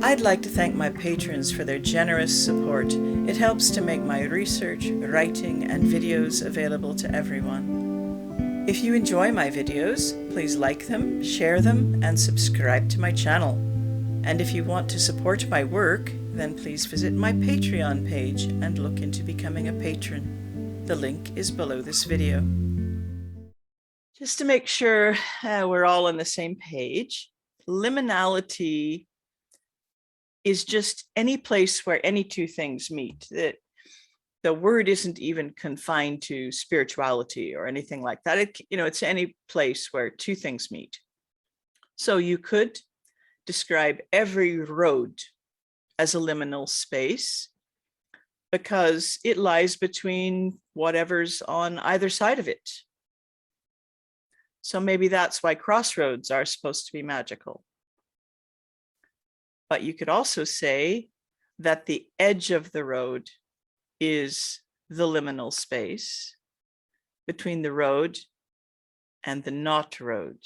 I'd like to thank my patrons for their generous support. It helps to make my research, writing, and videos available to everyone. If you enjoy my videos, please like them, share them, and subscribe to my channel. And if you want to support my work, then please visit my Patreon page and look into becoming a patron. The link is below this video. Just to make sure we're all on the same page, liminality is just any place where any two things meet. That the word isn't even confined to spirituality or anything like that. It's any place where two things meet. So you could describe every road as a liminal space because it lies between whatever's on either side of it. So maybe that's why crossroads are supposed to be magical. But you could also say that the edge of the road is the liminal space between the road and the not road.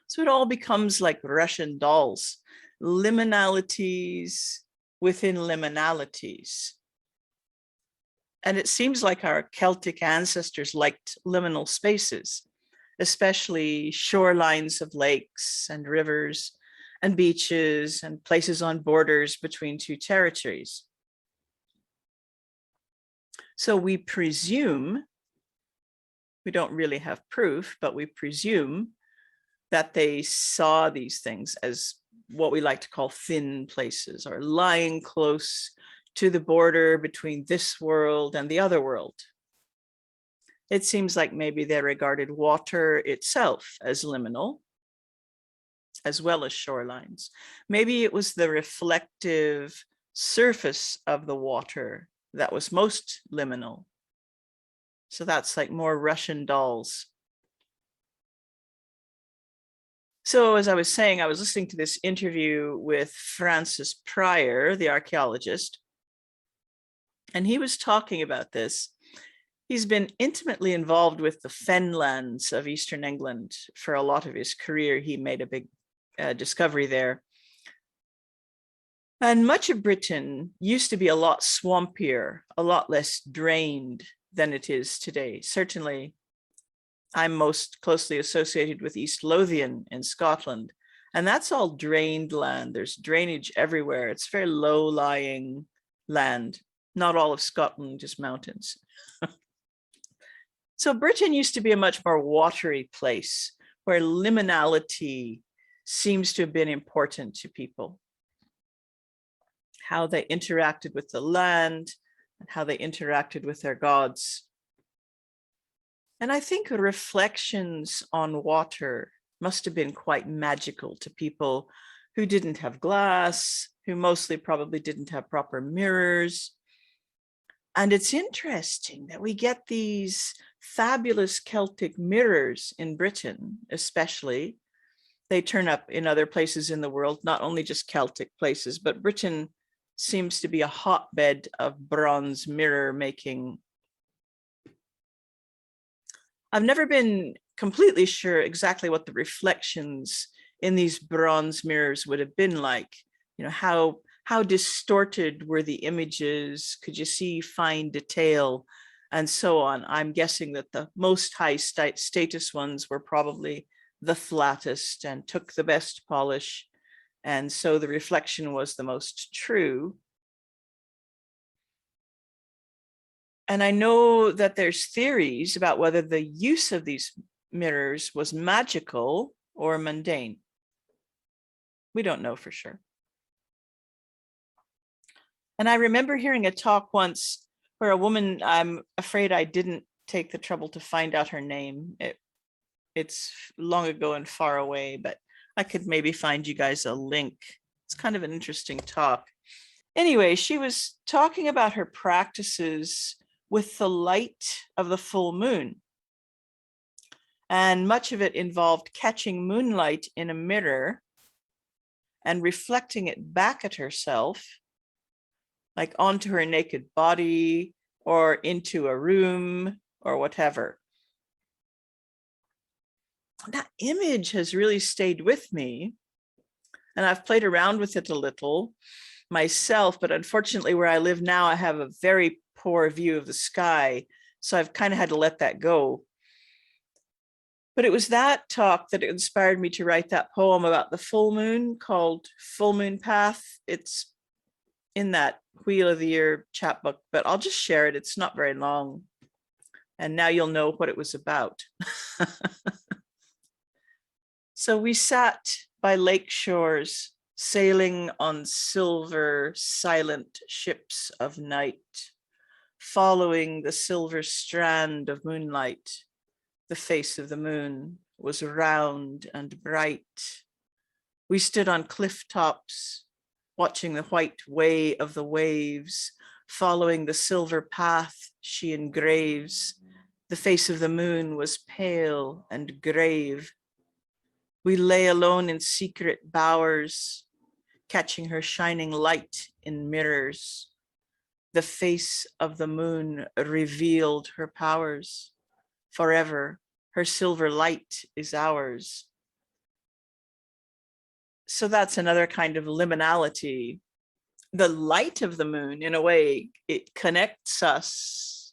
So it all becomes like Russian dolls, liminalities within liminalities. And it seems like our Celtic ancestors liked liminal spaces, especially shorelines of lakes and rivers and beaches and places on borders between two territories. So we presume, we don't really have proof, but we presume that they saw these things as what we like to call thin places, or lying close to the border between this world and the other world. It seems like maybe they regarded water itself as liminal, as well as shorelines. Maybe it was the reflective surface of the water that was most liminal. So that's like more Russian dolls. So as I was saying, I was listening to this interview with Francis Pryor, the archaeologist, and he was talking about this. He's been intimately involved with the fenlands of Eastern England for a lot of his career. He made a big discovery there. And much of Britain used to be a lot swampier, a lot less drained than it is today. Certainly, I'm most closely associated with East Lothian in Scotland, and that's all drained land. There's drainage everywhere. It's very low-lying land. Not all of Scotland, just mountains. So Britain used to be a much more watery place where liminality seems to have been important to people. How they interacted with the land and how they interacted with their gods. And I think reflections on water must have been quite magical to people who didn't have glass, who mostly probably didn't have proper mirrors. And it's interesting that we get these fabulous Celtic mirrors in Britain, especially. They turn up in other places in the world, not only just Celtic places, but Britain seems to be a hotbed of bronze mirror making. I've never been completely sure exactly what the reflections in these bronze mirrors would have been like. You know, how distorted were the images? Could you see fine detail and so on? I'm guessing that the most high status ones were probably the flattest and took the best polish. And so the reflection was the most true. And I know that there's theories about whether the use of these mirrors was magical or mundane. We don't know for sure. And I remember hearing a talk once where a woman, I'm afraid I didn't take the trouble to find out her name. It's long ago and far away, but I could maybe find you guys a link. It's kind of an interesting talk. Anyway, she was talking about her practices with the light of the full moon. And much of it involved catching moonlight in a mirror and reflecting it back at herself like onto her naked body or into a room or whatever. That image has really stayed with me, and I've played around with it a little myself, but unfortunately where I live now, I have a very poor view of the sky, so I've kind of had to let that go. But it was that talk that inspired me to write that poem about the full moon called Full Moon Path. It's in that Wheel of the Year chapbook, but I'll just share it. It's not very long. And now you'll know what it was about. So we sat by lake shores, sailing on silver, silent ships of night, following the silver strand of moonlight. The face of the moon was round and bright. We stood on cliff tops, watching the white way of the waves, following the silver path she engraves. The face of the moon was pale and grave. We lay alone in secret bowers, catching her shining light in mirrors. The face of the moon revealed her powers. Forever, her silver light is ours. So that's another kind of liminality. The light of the moon, in a way, it connects us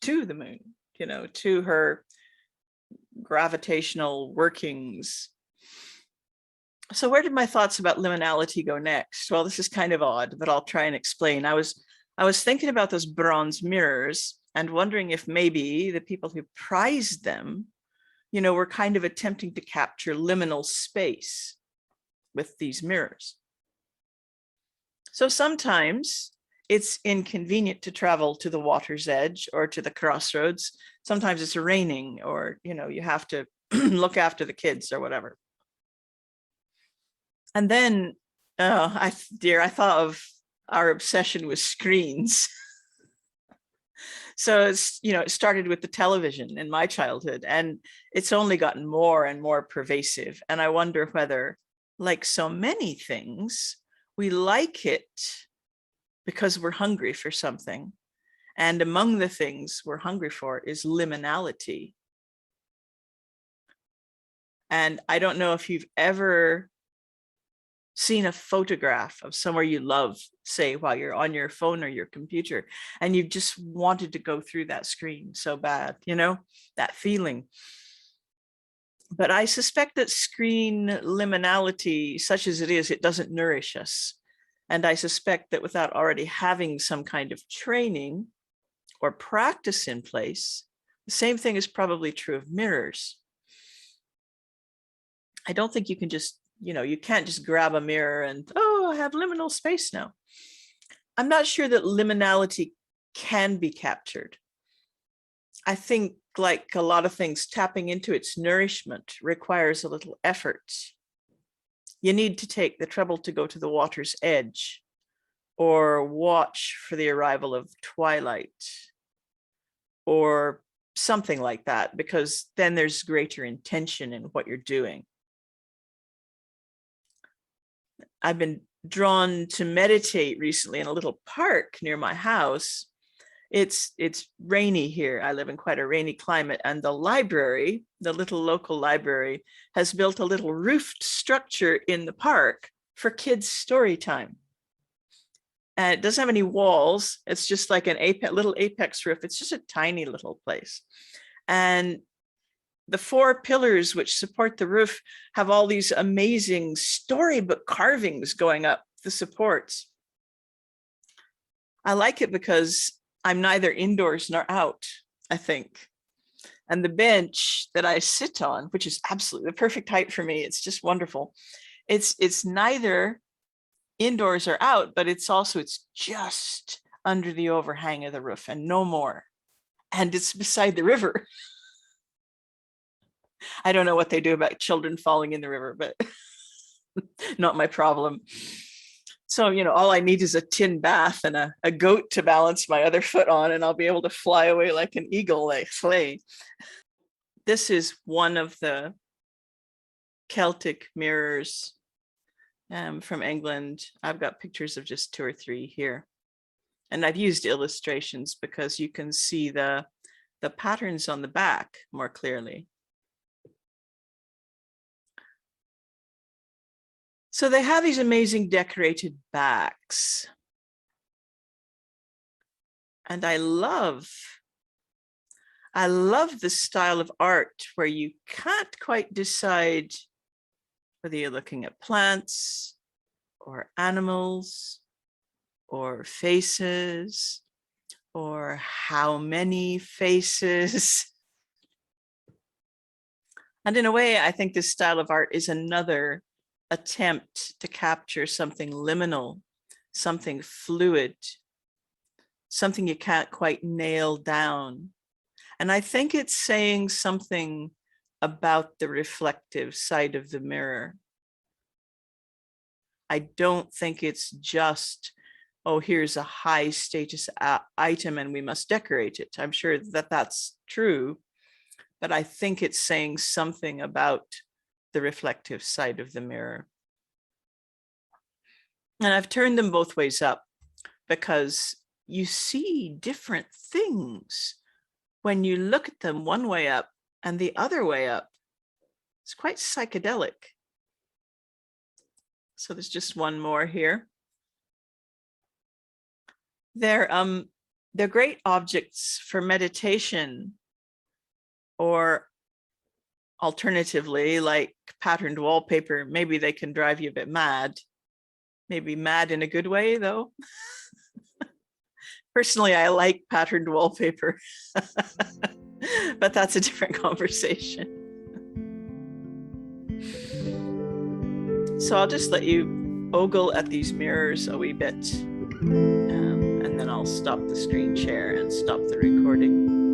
to the moon, to her gravitational workings. So where did my thoughts about liminality go next? Well, this is kind of odd, but I'll try and explain. I was thinking about those bronze mirrors and wondering if maybe the people who prized them, were kind of attempting to capture liminal space with these mirrors. So sometimes it's inconvenient to travel to the water's edge or to the crossroads. Sometimes it's raining, or, you have to look after the kids or whatever. And then, I thought of our obsession with screens. So it's, it started with the television in my childhood, and it's only gotten more and more pervasive. And I wonder whether, like so many things, we like it because we're hungry for something. And among the things we're hungry for is liminality. And I don't know if you've ever seen a photograph of somewhere you love, say, while you're on your phone or your computer, and you've just wanted to go through that screen so bad, that feeling. But I suspect that screen liminality, such as it is, it doesn't nourish us. And I suspect that without already having some kind of training or practice in place, the same thing is probably true of mirrors. I don't think you can just, you can't just grab a mirror and, oh, I have liminal space now. I'm not sure that liminality can be captured. I think, like a lot of things, tapping into its nourishment requires a little effort. You need to take the trouble to go to the water's edge, or watch for the arrival of twilight, or something like that, because then there's greater intention in what you're doing. I've been drawn to meditate recently in a little park near my house. It's rainy here. I live in quite a rainy climate, and the library, the little local library, has built a little roofed structure in the park for kids' story time. And it doesn't have any walls. It's just like an little apex roof. It's just a tiny little place. And the 4 pillars which support the roof have all these amazing storybook carvings going up the supports. I like it because I'm neither indoors nor out, I think. And the bench that I sit on, which is absolutely the perfect height for me, it's just wonderful. It's neither indoors or out, but it's just under the overhang of the roof and no more. And it's beside the river. I don't know what they do about children falling in the river, but not my problem. So, all I need is a tin bath and a goat to balance my other foot on, and I'll be able to fly away like an eagle, like Slay. This is one of the Celtic mirrors from England. I've got pictures of just 2 or 3 here. And I've used illustrations because you can see the patterns on the back more clearly. So they have these amazing decorated backs. And I love the style of art where you can't quite decide whether you're looking at plants or animals or faces or how many faces. And in a way, I think this style of art is another attempt to capture something liminal, something fluid, something you can't quite nail down. And I think it's saying something about the reflective side of the mirror. I don't think it's just, oh, here's a high status item and we must decorate it. I'm sure that that's true, but I think it's saying something about the reflective side of the mirror. And I've turned them both ways up because you see different things when you look at them one way up and the other way up. It's quite psychedelic. So there's just one more here. They're great objects for meditation, or alternatively, like patterned wallpaper. Maybe they can drive you a bit mad. Maybe mad in a good way, though. Personally, I like patterned wallpaper, but that's a different conversation. So I'll just let you ogle at these mirrors a wee bit, and then I'll stop the screen share and stop the recording.